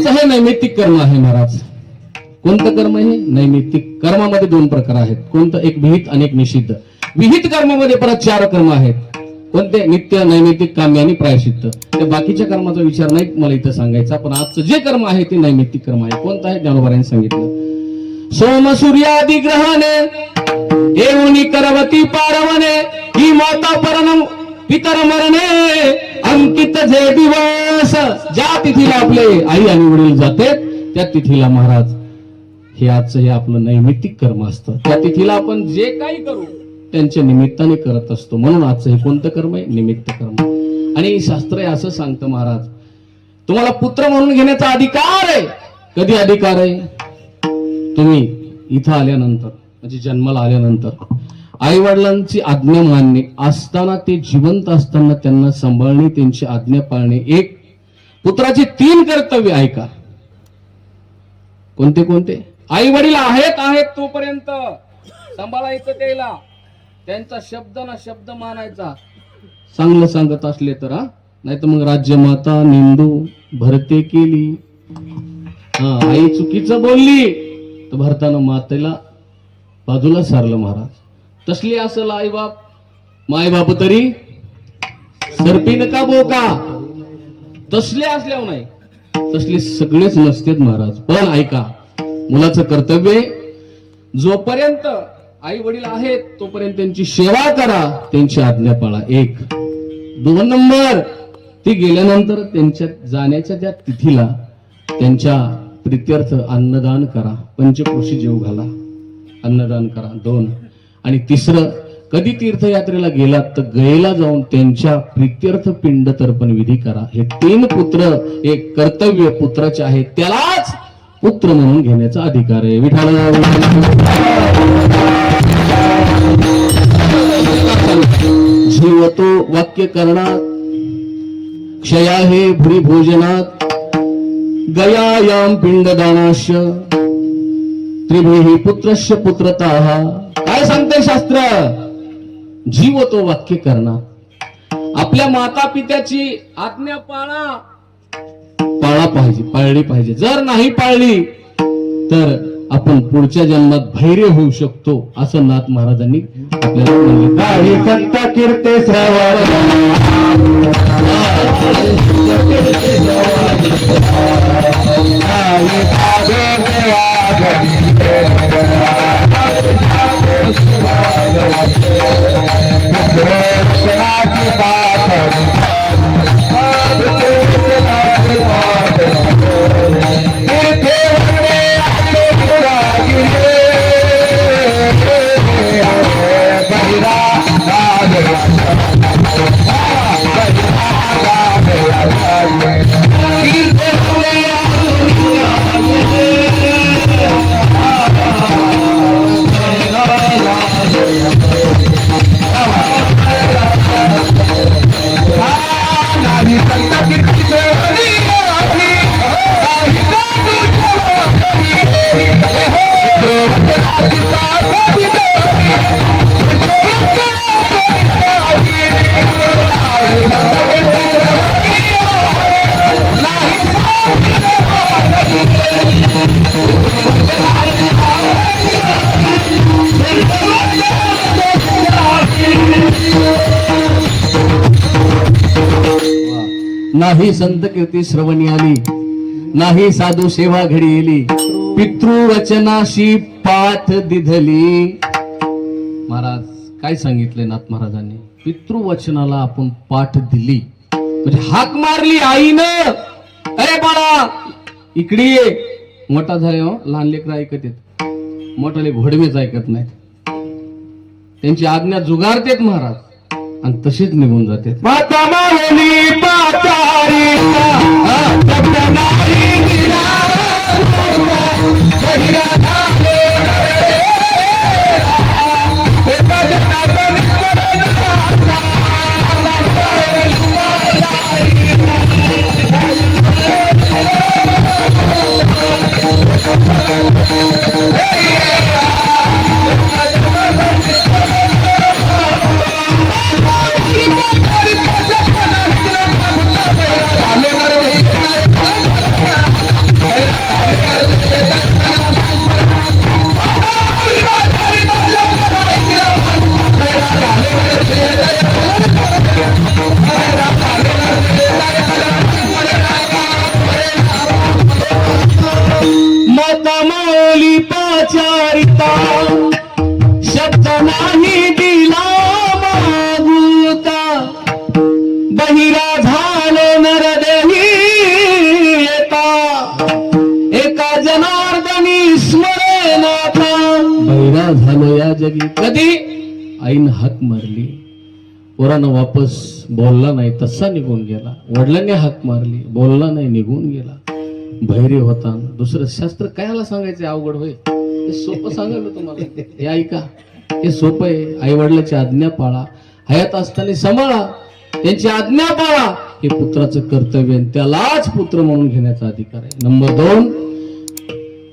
आजचं हे नैमित्तिक कर्म आहे महाराज. कोणतं कर्म आहे? नैमित्तिक कर्मामध्ये दोन प्रकार आहेत. कोणतं? एक विहित आणि एक निषिद्ध. विहित कर्मामध्ये परत 4 कर्म आहेत. कोणते? नित्य, नैमित्तिक, काम्य आणि प्रायश्चित्त. त्या बाकीच्या कर्माचा विचार नाही मला इथं सांगायचा, पण आजचं जे कर्म आहे ते नैमित्तिक कर्म आहे. कोणतं आहे? ज्ञानोबारांनी सांगितलं. सोम सूर्यादि ग्रहणे येऊनी करवती पारवणे ही माता परम पितर मरणे अंकित जे दिवस. ज्या तिथीला आपले आई आणि वडील जाते त्या तिथीला महाराज हे आजचं हे आपलं नैमित्तिक कर्म असतं. त्या तिथीला आपण जे काही करू त्यांच्या निमित्ताने करत असतो. म्हणून आजचं हे कोणतं कर्म आहे? निमित्त कर्म. आणि शास्त्र असं सांगतं महाराज, तुम्हाला पुत्र म्हणून घेण्याचा अधिकार आहे. कधी अधिकार आहे? तुम्ही इथं आल्यानंतर, म्हणजे जन्माला आल्यानंतर आई वडिलांची आज्ञा मानणे असताना, ते जिवंत असताना त्यांना सांभाळणे, त्यांची आज्ञा पाळणे. एक पुत्राची 3 कर्तव्य ऐका. कोणते कोणते? आई वडील आहेत तोपर्यंत सांभाळायचं, त्याला त्यांचा शब्द ना शब्द मानायचा. चांगलं सांगत असले तर, नाही तर मग राज्यमाता निंदू भरते केली. आई चुकीचं बोलली तर भरताना मातेला बाजूला सारलं महाराज. तसली असेल आई बाप, माय बाप तरी सरपीन का बोका, तसले असल्यावर नाही, तसले सगळेच नसतेत महाराज. पण ऐका, मुलाचं कर्तव्य जोपर्यंत आई वडील आहेत तोपर्यंत त्यांची सेवा करा, त्यांची आज्ञा पाळा. 1. 2 नंबर, ती गेल्यानंतर त्यांच्या जाण्याच्या त्या तिथीला त्यांच्या प्रित्यर्थ अन्नदान करा. पंचक्रोशी जेव घाला, अन्नदान करा. 2. आणि 3, कधी तीर्थयात्रेला गेलात तर गयेला जाऊन त्यांच्या प्रित्यर्थ पिंड तर्पण विधी करा. हे 3 पुत्र, एक कर्तव्य पुत्राचे आहे, त्यालाच पुत्र म्हणून घेण्याचा अधिकार आहे. विठाला जीवतो वाक्य करणात क्षया हे भूरी भोजनात गयायाम पिंडदानाश त्रिभुही पुत्रस्य पुत्रताः. काय सांगते शास्त्र? जीवतो वाक्य करणात, आपल्या माता पित्याची आज्ञा पाळली पाहिजे. जर नाही पाळली तर आपण पुढच्या जन्मात भैर्य होऊ शकतो, असं नाथ महाराजांनी आपल्याला म्हणले. संत कीर्ती नाही संत कीर्ती श्रवणी आली, नाही साधू सेवा घडी येली, पितृवचनाशी पाठ दिधली. महाराज काय सांगितले नाथ महाराजांनी? पितृवचनाला आपण पाठ दिली म्हणजे हाक मारली आईनं, अरे बाळा इकडे ये. मोठा झाले हो, लहान लेकरं ऐकत येत, मोठाले घोडवेच ऐकत नाहीत. त्यांची आज्ञा जुगारतेत महाराज आणि तशीच निघून जाते. माता मावली पाचारी चारिता शब्द नाही दिला मागुता बहिरा झालो नरदेही येता एका जनार्दनी स्मरणाता बहिरा झालो या जगी कधी आईनं हाक मारली पोरानं वापस बोलला नाही तसा निघून गेला वडिलांनी हाक मारली बोलला नाही निघून गेला बहिरे होता दुसरं शास्त्र कायला सांगायचं अवघड होय हे सोपं सांगायला तुम्हाला हे ऐका हे सोपं आहे आई वडिलांची आज्ञा पाळा हयात असताना सांभाळा त्यांची आज्ञा पाळा हे पुत्राचं कर्तव्य आहे त्यालाच पुत्र म्हणून घेण्याचा अधिकार आहे नंबर 2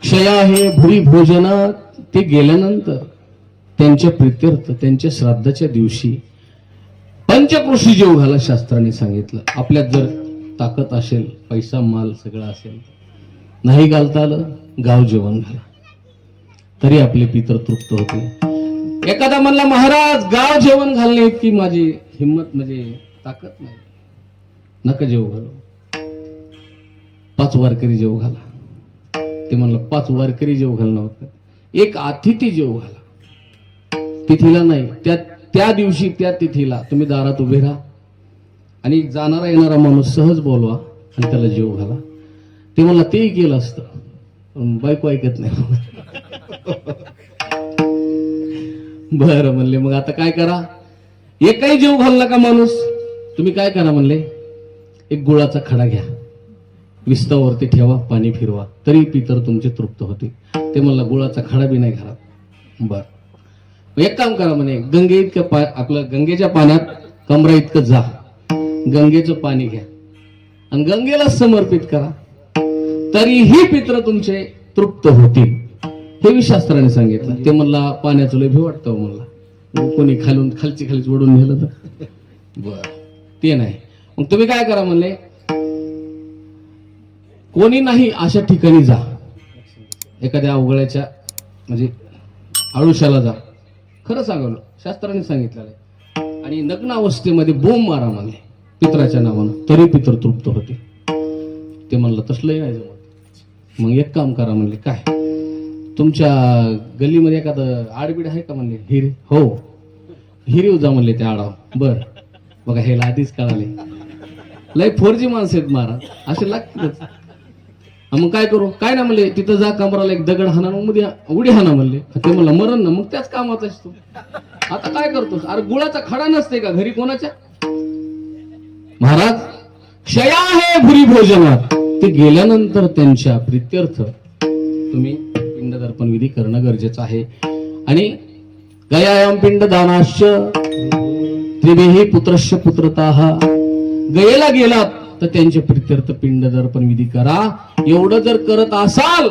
क्षया हे भुरी भोजना ते गेल्यानंतर त्यांच्या प्रित्यर्थ त्यांच्या श्राद्धाच्या दिवशी पंचकृषी जेव घाला शास्त्राने सांगितलं आपल्यात जर ताकद असेल पैसा माल सगळं असेल नाही घालता आलं गाव जेवण घाला तरी आपले पितर तृप्त होते एखादा म्हणला महाराज गाव जेवण घालणे इतकी माझी हिंमत म्हणजे ताकद नाही नका जेव घालू 5 वारकरी जेव घाला ते म्हणलं 5 वारकरी जेव घालणं होतं एक अतिथी जेव घाला तिथीला नाही त्या दिवशी त्या तिथीला तुम्ही दारात उभे राहा आणि जाणारा येणारा माणूस सहज बोलवा आणि त्याला जेव घाला ते मला तेही केलं असतं पण बायको ऐकत नाही बरं म्हणले मग आता काय करा एकही जेव घालला का माणूस तुम्ही काय करा म्हणले एक गुळाचा खडा घ्या विस्तावरती ठेवा पाणी फिरवा तरी पितर तुमचे तृप्त होते ते म्हणला गुळाचा खडा बी नाही घरात बर एक काम करा म्हणे गंगे इतकं आपलं गंगेच्या पाण्यात कमरा इतकं जा गंगेचं पाणी घ्या आणि गंगेला समर्पित करा तरीही पित्र तुमचे तृप्त होतील हे शास्त्राने सांगितलं ते म्हणला पाण्याचं लय भी वाटतं म्हणला कोणी खालीच ओढून नेलं तर बर ते नाही मग तुम्ही काय करा म्हणले कोणी नाही अशा ठिकाणी जा एखाद्या अवघड्याच्या म्हणजे आळुशाला जा खरं सांगलो शास्त्राने सांगितलेलं आहे आणि नग्न अवस्थेमध्ये बोंब मारा म्हणले पित्राच्या नावानं तरी पितर तृप्त होते ते म्हणलं तसलंही नाही जमत मग एक काम करा म्हणले काय तुमच्या गल्लीमध्ये एखादं आडबीड आहे का म्हणले हिरे हो हिरीव जा म्हणले ते आडाव बर बघा हे आधीच कळाले लय 4G माणसं आहेत महाराज असे लागतीलच मग काय करू काय ना म्हणले तिथं जा कमराला एक दगड हाना मग उडी हाना म्हणले ते म्हणलं मरण ना मग त्याच कामात असतो आता काय करतोस अरे गुळाचा खडा नसते का घरी कोणाच्या महाराज क्षया हे भुरी भोजनात ते गेल्यानंतर त्यांच्या प्रित्यर्थ तुम्ही पिंड दर्पण विधी करणं गरजेचं आहे आणि गयायाम पिंड दानाश्च त्रिभिः पुत्रस्य पुत्रताः गयेला गेलात तर त्यांचे प्रित्यर्थ पिंड दर्पण विधी करा एवढं जर करत असाल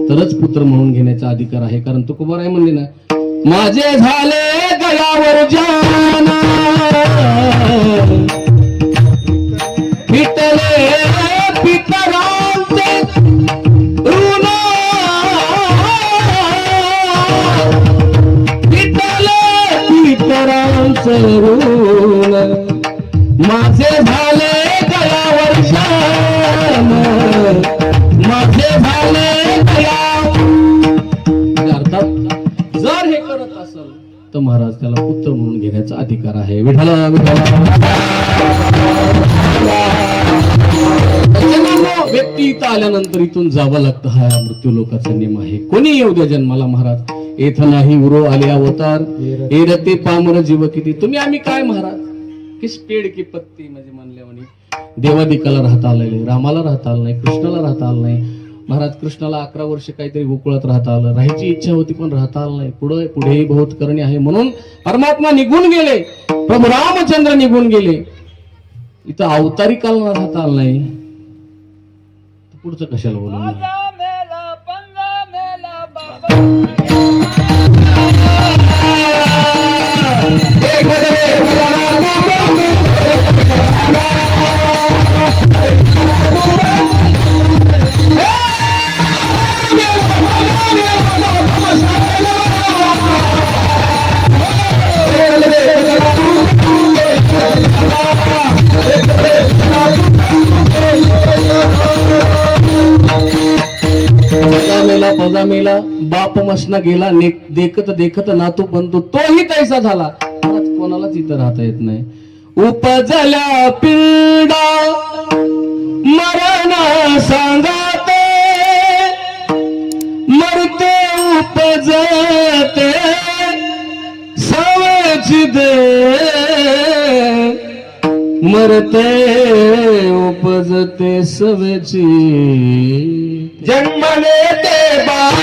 तरच पुत्र म्हणून घेण्याचा अधिकार आहे कारण तुकोबाराय म्हणले ना माझे झाले गयावर जाना पितले पितरांचे ऋण पितले पितरांचे ऋण माझे झाले गयावर जान माझे झाले गया अर्थात जर हे करत असेल तर महाराज त्याला पुत्र म्हणून घेण्याचा अधिकार आहे विठ्ठला व्यक्ती इथं आल्यानंतर इथून जावं लागतं हा मृत्यू लोकाचा नियम आहे कोणी येऊ द्या जन्माला महाराज येथ नाही उरो आले अवतार एरते पामर जीव किती तुम्ही आम्ही काय महाराज किस पेड की पत्ती म्हणजे म्हणल्या म्हणे देवादिकाला राहता आलेले रामाला राहता आलं नाही कृष्णाला राहता आलं नाही महाराज कृष्णाला 11 वर्ष काहीतरी गोकुळात राहता आलं राहायची इच्छा होती पण राहता आलं नाही पुढे बहुत करणे आहे म्हणून परमात्मा निघून गेले प्रभू रामचंद्र निघून गेले इथं अवतारी कालना राहता आलं नाही पुढचं कशाला बोलून मेला पौजा मेला बाप मसना गेला देखत देखत नातू बनतो तोही तैसा झाला. आज कोणालाच इथं राहता येत नाही. उपजल्या पिंडा मरण सांगाते मरते उपजते सवची दे मरते उपजते सवेची जन्मले ते बाळ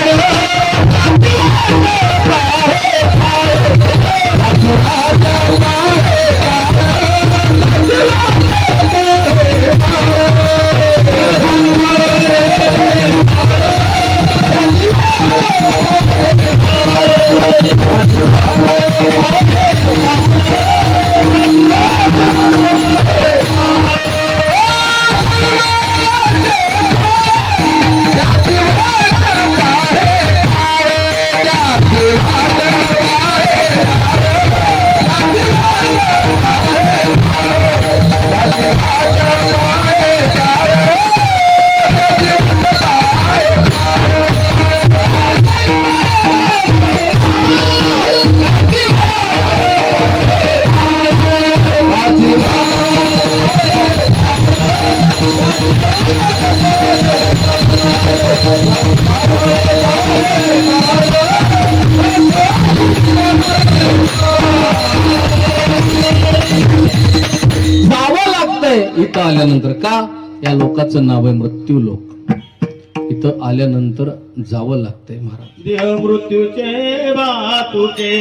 इथं आल्यानंतर का या लोकांचं नाव आहे मृत्यू लोक. इथं आल्यानंतर जावं लागतंय महाराज. देह मृत्यूचे बातुके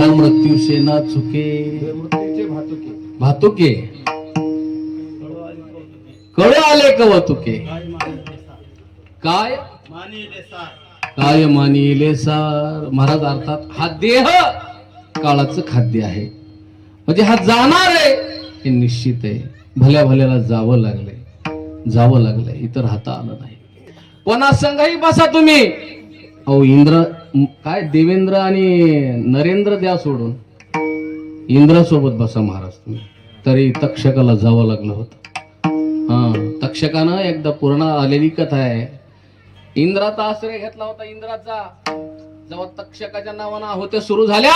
मृत्यू सेना चुके भातुके कळ आले कवतुके काय काय मानिले सार. महाराज अर्थात हा देह काळाचं खाद्य आहे. म्हणजे हा जाणार आहे हे निश्चित आहे. भल्या भल्याला जावं लागलंय इथं राहता आलं नाही. कोणा संघही बसा तुम्ही. अहो इंद्र काय देवेंद्र आणि नरेंद्र द्या सोडून इंद्रासोबत बसा महाराज तुम्ही. तरी तक्षकाला जावं लागलं होतं. तक्षकानं एकदा पूर्ण आलेली कथा आहे. इंद्राचा आश्रय घेतला होता. इंद्राचा जेव्हा तक्षकाच्या नावानं आहुत्या सुरू झाल्या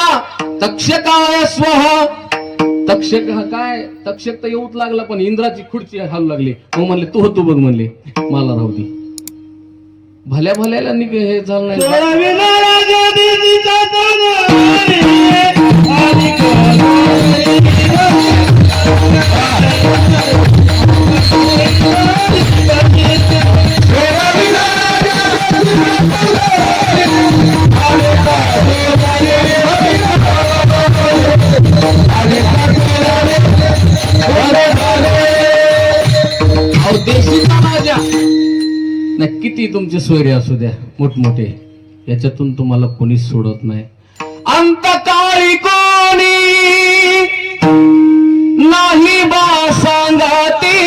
तक्षकाय स्वः तक्षक काय तक्षक तर येऊच लागला पण इंद्राची खुर्ची हालू लागली. मग म्हणले तू बघ म्हणले मला राहू दे. भल्या भल्याला हे झालं नाही. किती तुमचे सोयरे असू द्या मोठमोठे याच्यातून तुम्हाला कोणीच सोडत नाही. अंतकाळी कोणी नाही बा सांगती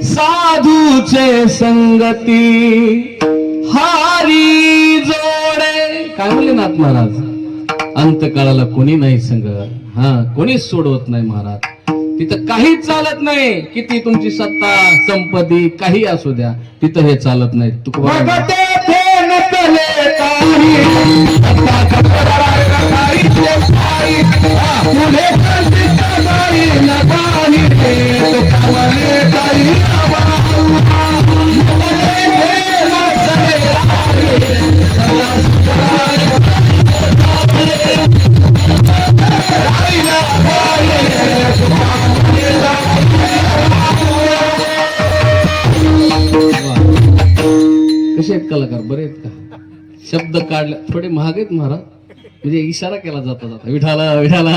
साधूचे संगती हारी जोडे. काय म्हणले नाथ महाराज अंतकाळाला कोणी नाही संग. कोणीच सोडवत नाही महाराज. तिथं काहीच चालत नाही. किती तुमची सत्ता संपत्ती काही असू द्या, तिथं हे चालत नाही. तुकोबा कसे आहेत कलाकार, बरे आहेत का? शब्द काढले थोडे महाग आहेत महाराज, म्हणजे इशारा केला जाता जाता विठाला विठाला